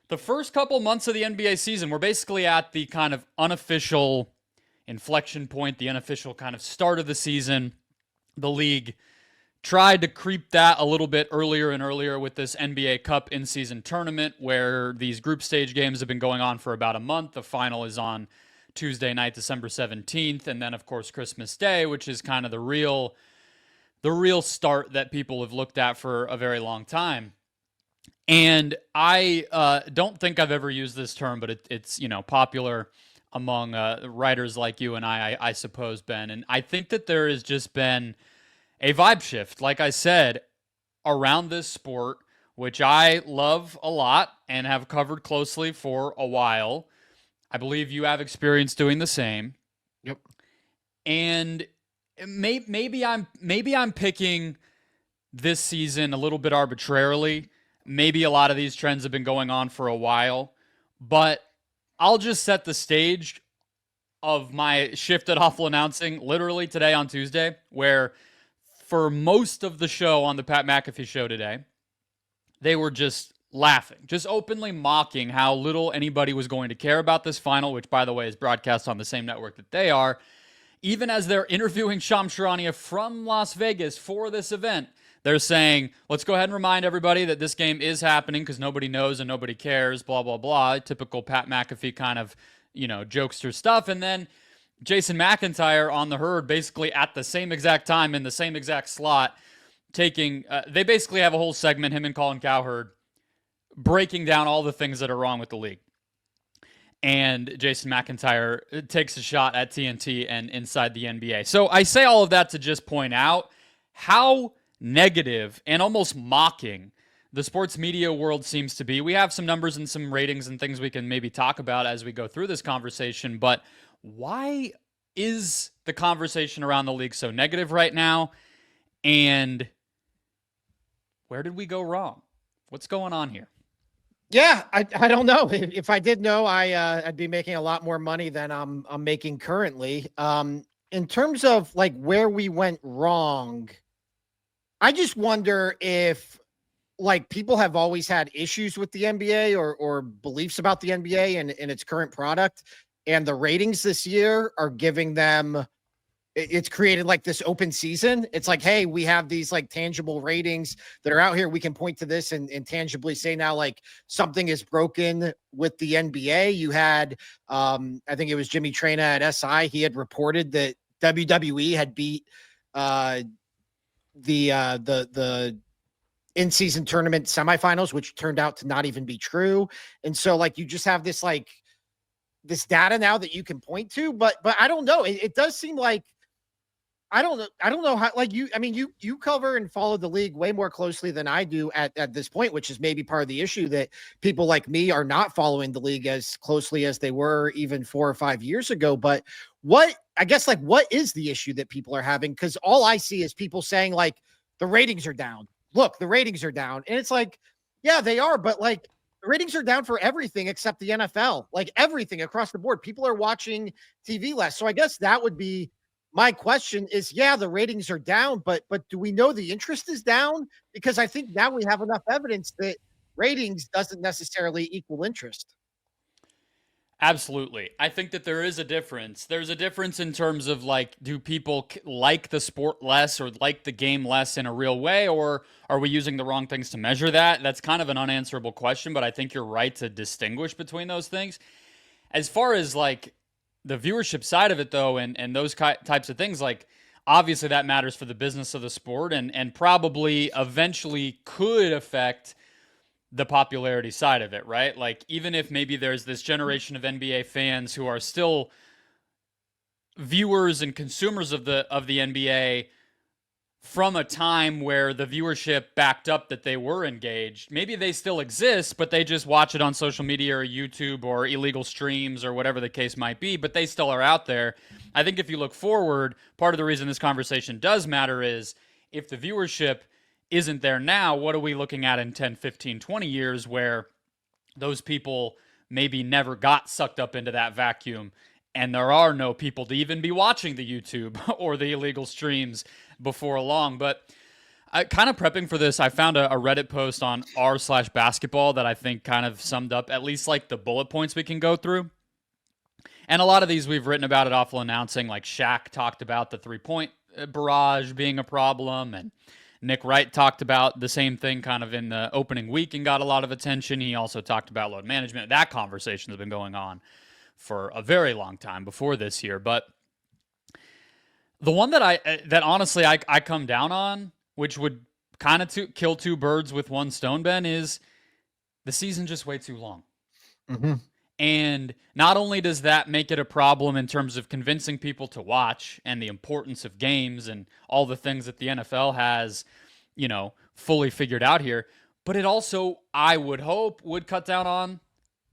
The first couple months of the NBA season, we're basically at the kind of unofficial inflection point, the unofficial kind of start of the season. The league tried to creep that a little bit earlier and earlier with this NBA Cup in-season tournament, where these group stage games have been going on for about a month. The final is on Tuesday night, December 17th, and then of course Christmas Day, which is kind of the real start that people have looked at for a very long time. And I don't think I've ever used this term, but it's popular among writers like you and I suppose, Ben. And I think that there has just been a vibe shift, like I said, around this sport, which I love a lot and have covered closely for a while. I believe you have experience doing the same. Yep. And maybe I'm picking this season a little bit arbitrarily. Maybe a lot of these trends have been going on for a while, but I'll just set the stage of my shift at awful announcing literally today on Tuesday, where for most of the show on the Pat McAfee show today, they were just laughing, just openly mocking how little anybody was going to care about this final, which, by the way, is broadcast on the same network that they are. Even as they're interviewing Shams Charania from Las Vegas for this event, they're saying, let's go ahead and remind everybody that this game is happening because nobody knows and nobody cares, blah, blah, blah. Typical Pat McAfee kind of, jokester stuff. And then Jason McIntyre on the herd basically at the same exact time in the same exact slot they basically have a whole segment, him and Colin Cowherd, breaking down all the things that are wrong with the league. And Jason McIntyre takes a shot at TNT and inside the NBA. So I say all of that to just point out how negative and almost mocking the sports media world seems to be. We have some numbers and some ratings and things we can maybe talk about as we go through this conversation, but why is the conversation around the league so negative right now? And where did we go wrong? What's going on here? Yeah, I don't know. If I did know, I'd be making a lot more money than I'm making currently. In terms of like where we went wrong, I just wonder if like people have always had issues with the NBA or beliefs about the NBA and its current product, and the ratings this year are giving them. It's created like this open season. It's like, hey, we have these like tangible ratings that are out here. We can point to this and tangibly say now like something is broken with the NBA. You had, I think it was Jimmy Traina at SI. He had reported that WWE had beat the in-season tournament semifinals, which turned out to not even be true. And so like you just have this like this data now that you can point to, but I don't know. It does seem like I don't know how, like you cover and follow the league way more closely than I do at this point, which is maybe part of the issue that people like me are not following the league as closely as they were even 4 or 5 years ago. But what is the issue that people are having? Because all I see is people saying like the ratings are down. Look, the ratings are down. And it's like, yeah, they are, but like the ratings are down for everything except the NFL, like everything across the board. People are watching TV less. So I guess that would be my question is, yeah, the ratings are down, but do we know the interest is down? Because I think now we have enough evidence that ratings doesn't necessarily equal interest. Absolutely. I think that there is a difference. There's a difference in terms of like, do people like the sport less or like the game less in a real way, or are we using the wrong things to measure that? That's kind of an unanswerable question, but I think you're right to distinguish between those things. As far as like the viewership side of it, though, and those types of things, like obviously that matters for the business of the sport and probably eventually could affect the popularity side of it, right? Like even if maybe there's this generation of NBA fans who are still viewers and consumers of the NBA from a time where the viewership backed up that they were engaged. Maybe they still exist, but they just watch it on social media or YouTube or illegal streams or whatever the case might be, but they still are out there. I think if you look forward, part of the reason this conversation does matter is if the viewership isn't there now, what are we looking at in 10, 15, 20 years where those people maybe never got sucked up into that vacuum and there are no people to even be watching the YouTube or the illegal streams before long. But I kind of prepping for this, I found a Reddit post on r/basketball that I think kind of summed up at least like the bullet points we can go through. And a lot of these we've written about at Awful Announcing, like Shaq talked about the 3-point barrage being a problem, and Nick Wright talked about the same thing kind of in the opening week and got a lot of attention. He also talked about load management. That conversation has been going on for a very long time before this year. But the one that honestly I come down on, which would kind of kill two birds with one stone, Ben, is the season just way too long. Mm-hmm. And not only does that make it a problem in terms of convincing people to watch and the importance of games and all the things that the NFL has, fully figured out here, but it also, I would hope, would cut down on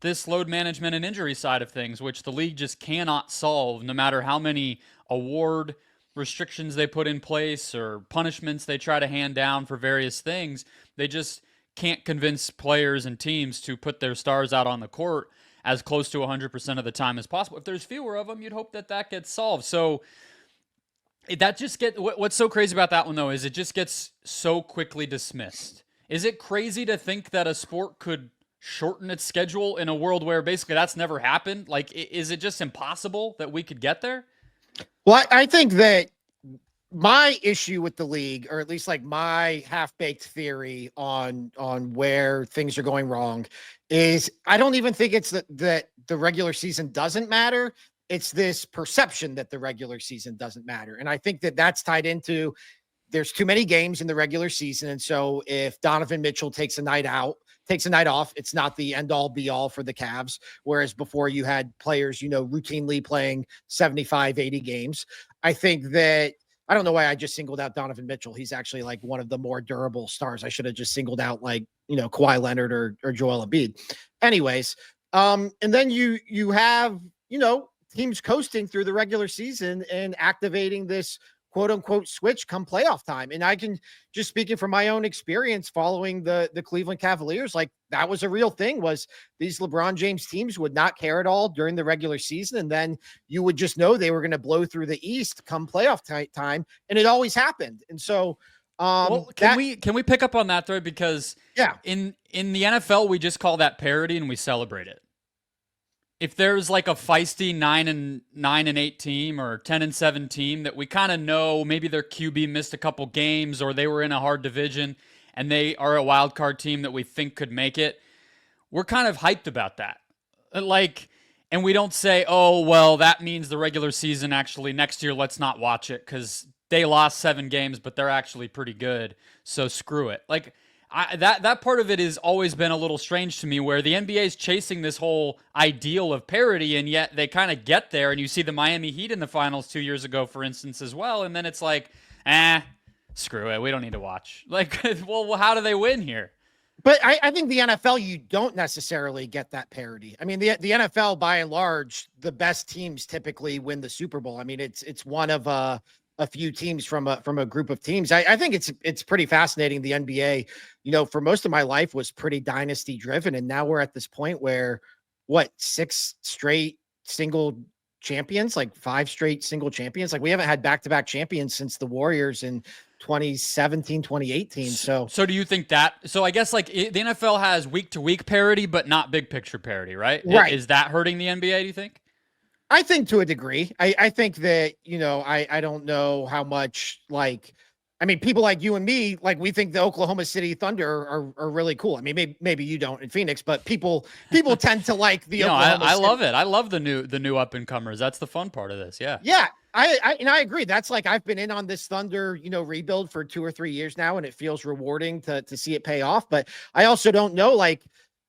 this load management and injury side of things, which the league just cannot solve no matter how many award restrictions they put in place or punishments they try to hand down for various things. They just can't convince players and teams to put their stars out on the court as close to 100% of the time as possible. If there's fewer of them, you'd hope that gets solved. So that just what's so crazy about that one, though, is it just gets so quickly dismissed. Is it crazy to think that a sport could shorten its schedule in a world where basically that's never happened? Like, is it just impossible that we could get there? Well, I think that my issue with the league, or at least like my half-baked theory on where things are going wrong, is I don't even think it's that the regular season doesn't matter. It's this perception that the regular season doesn't matter. And I think that that's tied into there's too many games in the regular season. And so if Donovan Mitchell takes a night off, it's not the end all be all for the Cavs. Whereas before you had players, routinely playing 75, 80 games. I think that I don't know why I just singled out Donovan Mitchell. He's actually like one of the more durable stars. I should have just singled out like, Kawhi Leonard or Joel Embiid. Anyways, and then you have, teams coasting through the regular season and activating this quote unquote switch come playoff time. And I can just speaking from my own experience following the Cleveland Cavaliers, like that was a real thing, was these LeBron James teams would not care at all during the regular season. And then you would just know they were going to blow through the East come playoff time. And it always happened. And so, can we pick up on that thread? Because in the NFL, we just call that parity and we celebrate it. If there's like a feisty 9-8 team or 10-7 team that we kind of know maybe their QB missed a couple games or they were in a hard division and they are a wild card team that we think could make it, we're kind of hyped about that. And we don't say, oh, well, that means the regular season actually next year, let's not watch it because they lost 7 games, but they're actually pretty good. So screw it. That part of it has always been a little strange to me, where the NBA is chasing this whole ideal of parity, and yet they kind of get there, and you see the Miami Heat in the finals 2 years ago, for instance, as well, and then it's like, screw it, we don't need to watch. Well, how do they win here? But I think the NFL, you don't necessarily get that parity. I mean, the NFL, by and large, the best teams typically win the Super Bowl. I mean, it's one of a few teams from a group of teams. I think it's pretty fascinating. The NBA, for most of my life was pretty dynasty driven. And now we're at this point where 6 straight single champions, like 5 straight single champions. Like we haven't had back-to-back champions since the Warriors in 2017, 2018. So do you think that, I guess the NFL has week to week parity, but not big picture parity, right? Right. Is that hurting the NBA, do you think? I think to a degree. I think that, I don't know how much people like you and me, we think the Oklahoma City Thunder are really cool. I mean, maybe you don't in Phoenix, but people tend to like the Oklahoma I City. love it. I love the new up and comers. That's the fun part of this. Yeah. Yeah. I agree. That's I've been in on this Thunder, rebuild for 2 or 3 years now, and it feels rewarding to see it pay off. But I also don't know,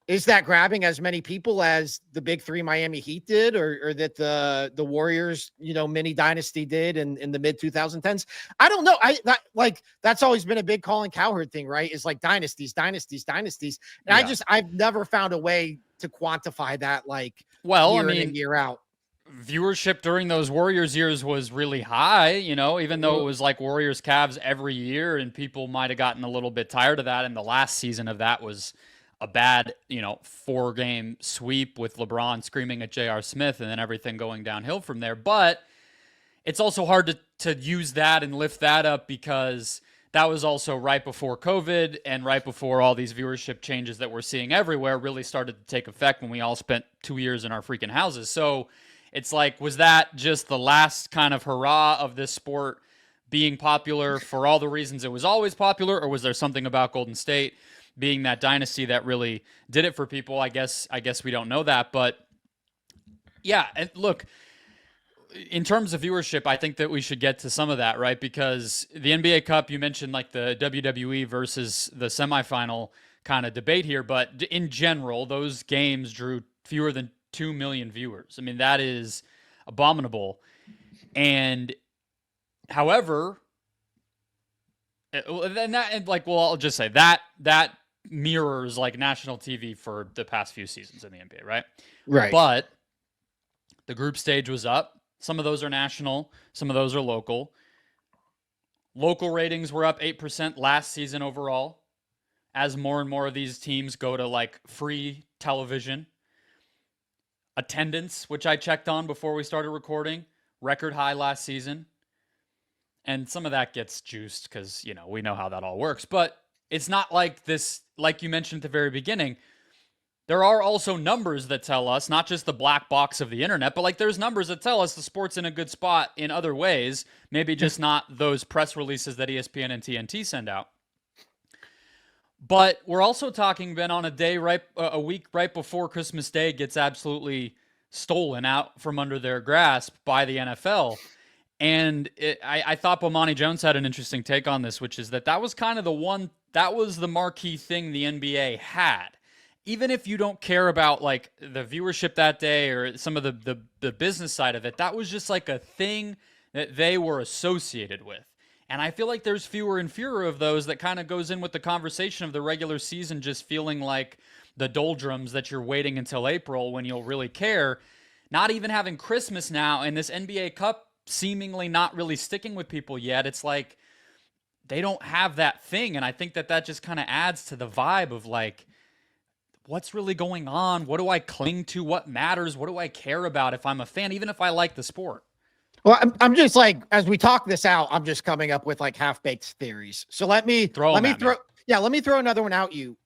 is that grabbing as many people as the big 3 Miami Heat did, or that the Warriors, mini dynasty did in the mid 2010s? I don't know. That's always been a big Colin Cowherd thing, right? Is dynasties. And I've never found a way to quantify that year in and year out. Viewership during those Warriors years was really high, even though it was Warriors Cavs every year, and people might have gotten a little bit tired of that. And the last season of that was a bad, 4-game sweep with LeBron screaming at J.R. Smith and then everything going downhill from there. But it's also hard to use that and lift that up because that was also right before COVID and right before all these viewership changes that we're seeing everywhere really started to take effect when we all spent 2 years in our freaking houses. So it's like, was that just the last kind of hurrah of this sport being popular for all the reasons it was always popular, or was there something about Golden State being that dynasty that really did it for people? I guess we don't know that, but yeah, and look, in terms of viewership, I think that we should get to some of that, right? Because the NBA Cup, you mentioned like the WWE versus the semifinal kind of debate here, but in general, those games drew fewer than 2 million viewers. I mean, that is abominable. And however, I'll just say that mirrors like national TV for the past few seasons in the NBA, right? Right. But the group stage was up. Some of those are national, some of those are local. Local ratings were up 8% last season overall, as more and more of these teams go to like free television. Attendance, which I checked on before we started recording, record high last season. And some of that gets juiced because, we know how that all works. But it's not like this, like you mentioned at the very beginning. There are also numbers that tell us, not just the black box of the internet, but like there's numbers that tell us the sport's in a good spot in other ways, maybe just not those press releases that ESPN and TNT send out. But we're also talking, Ben, on a week right before Christmas Day gets absolutely stolen out from under their grasp by the NFL. And I thought Bomani Jones had an interesting take on this, which is that was kind of that was the marquee thing the NBA had. Even if you don't care about like the viewership that day or some of the business side of it, that was just like a thing that they were associated with. And I feel like there's fewer and fewer of those. That kind of goes in with the conversation of the regular season just feeling like the doldrums that you're waiting until April when you'll really care. Not even having Christmas now, and this NBA Cup seemingly not really sticking with people yet. It's like they don't have that thing. And I think that just kind of adds to the vibe of like, what's really going on? What do I cling to? What matters? What do I care about if I'm a fan, even if I like the sport? Well, I'm just like, as we talk this out, I'm just coming up with like half-baked theories. So let me throw another one at you.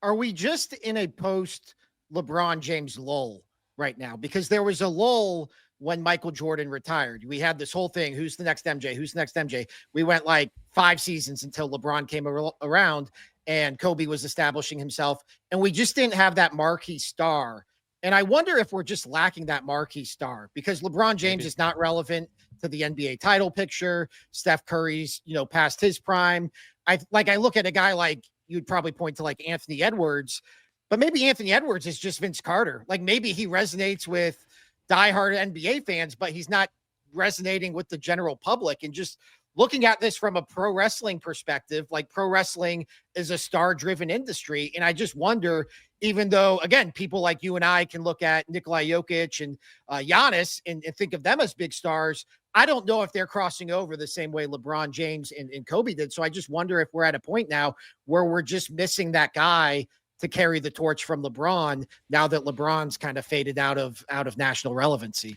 Are we just in a post LeBron James lull right now? Because there was a lull when Michael Jordan retired. We had this whole thing. Who's the next MJ? Who's the next MJ? We went like 5 seasons until LeBron came around and Kobe was establishing himself. And we just didn't have that marquee star. And I wonder if we're just lacking that marquee star because LeBron James is not relevant to the NBA title picture. Steph Curry's, past his prime. I look at a guy like, you'd probably point to like Anthony Edwards, but maybe Anthony Edwards is just Vince Carter. Like maybe he resonates with diehard NBA fans, but he's not resonating with the general public. And just looking at this from a pro wrestling perspective, like pro wrestling is a star-driven industry. And I just wonder, even though, again, people like you and I can look at Nikola Jokic and Giannis and think of them as big stars, I don't know if they're crossing over the same way LeBron James and Kobe did. So I just wonder if we're at a point now where we're just missing that guy to carry the torch from LeBron now that LeBron's kind of faded out of national relevancy.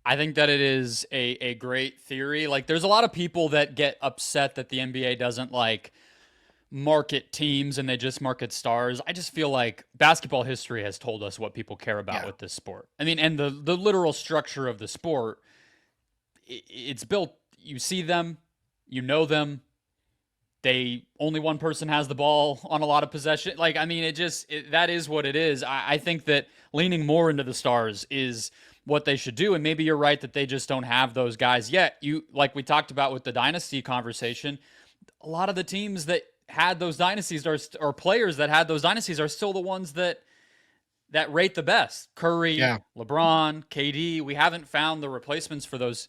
I think that it is a great theory. Like there's a lot of people that get upset that the NBA doesn't like market teams and they just market stars. I just feel like basketball history has told us what people care about with this sport. I mean, and the literal structure of the sport, it's built, you see them, you know them. Only one person has the ball on a lot of possession. Like, I mean, that is what it is. I think that leaning more into the stars is what they should do. And maybe you're right that they just don't have those guys yet. Like we talked about with the dynasty conversation, a lot of the teams that had those dynasties or players that had those dynasties are still the ones that rate the best. Curry, LeBron, KD. We haven't found the replacements for those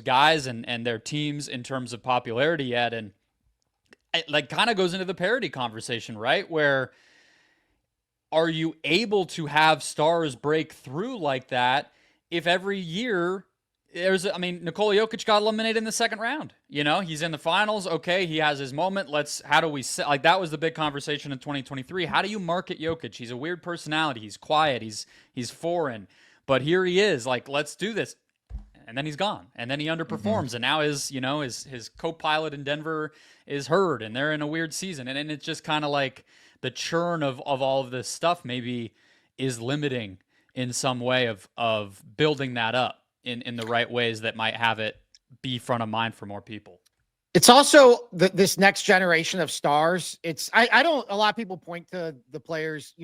guys and their teams in terms of popularity yet. And it like kind of goes into the parity conversation, right? Where are you able to have stars break through like that if every year Nikola Jokic got eliminated in the second round. He's in the finals. Okay, he has his moment. How do we like that was the big conversation in 2023. How do you market Jokic? He's a weird personality. He's quiet. He's foreign. But here he is. Like, let's do this. and then he's gone, and then he underperforms, and now his co-pilot in Denver is hurt, and they're in a weird season, and it's just kind of like the churn of all of this stuff maybe is limiting in some way of building that up in the right ways that might have it be front of mind for more people. It's also this next generation of stars. I don't, a lot of people point to the players,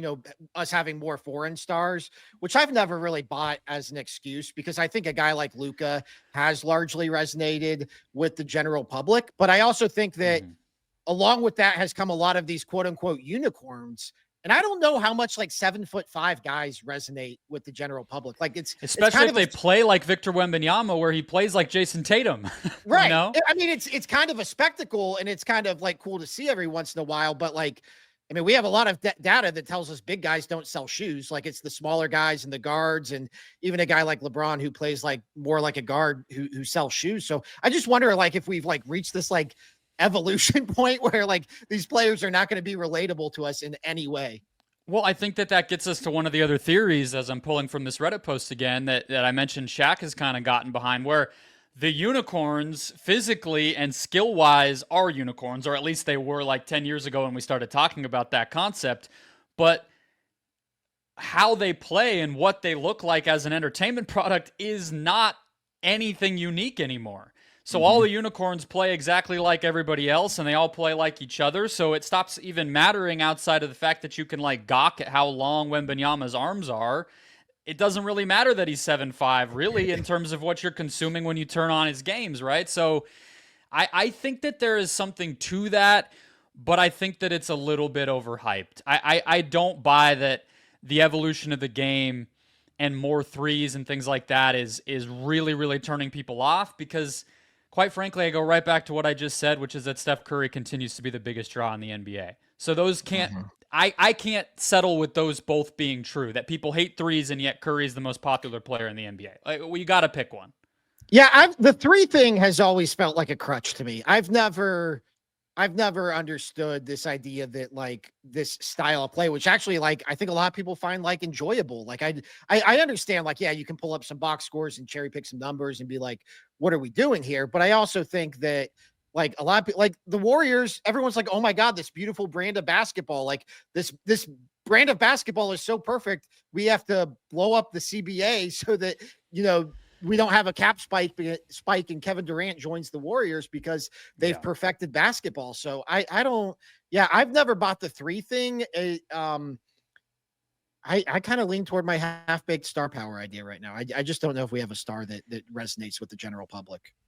us having more foreign stars, which I've never really bought as an excuse, because I think a guy like Luka has largely resonated with the general public. But I also think that along with that has come a lot of these quote unquote unicorns. And I don't know how much like 7'5" guys resonate with the general public. Like especially if they play like Victor Wembanyama, where he plays like Jason Tatum. Right. I mean, it's kind of a spectacle, and it's kind of like cool to see every once in a while. But like, I mean, we have a lot of data that tells us big guys don't sell shoes. Like, it's the smaller guys and the guards, and even a guy like LeBron who plays like more like a guard who sells shoes. So I just wonder, like, if we've like reached this like evolution point where like these players are not going to be relatable to us in any way. Well, I think that gets us to one of the other theories, as I'm pulling from this Reddit post again, that I mentioned Shaq has kind of gotten behind, where the unicorns physically and skill-wise are unicorns, or at least they were like 10 years ago when we started talking about that concept. But how they play and what they look like as an entertainment product is not anything unique anymore. So all the unicorns play exactly like everybody else, and they all play like each other. So it stops even mattering outside of the fact that you can like gawk at how long Wembanyama's arms are. It doesn't really matter that he's 7'5", really, in terms of what you're consuming when you turn on his games, right? So I think that there is something to that, but I think that it's a little bit overhyped. I don't buy that the evolution of the game and more threes and things like that is really, really turning people off, because quite frankly, I go right back to what I just said, which is that Steph Curry continues to be the biggest draw in the NBA. So those can't, I can't settle with those both being true, that people hate threes and yet Curry is the most popular player in the NBA. Like, well, you got to pick one. Yeah, the three thing has always felt like a crutch to me. I've never understood this idea that like this style of play, which actually like I think a lot of people find like enjoyable. Like I understand, like, yeah, you can pull up some box scores and cherry pick some numbers and be like, what are we doing here? But I also think that like a lot of people, like the Warriors, everyone's like, oh my God, this beautiful brand of basketball. Like this brand of basketball is so perfect. We have to blow up the CBA so that, we don't have a cap spike and Kevin Durant joins the Warriors because they've perfected basketball. So I've never bought the three thing. I kind of lean toward my half-baked star power idea right now. I just don't know if we have a star that resonates with the general public.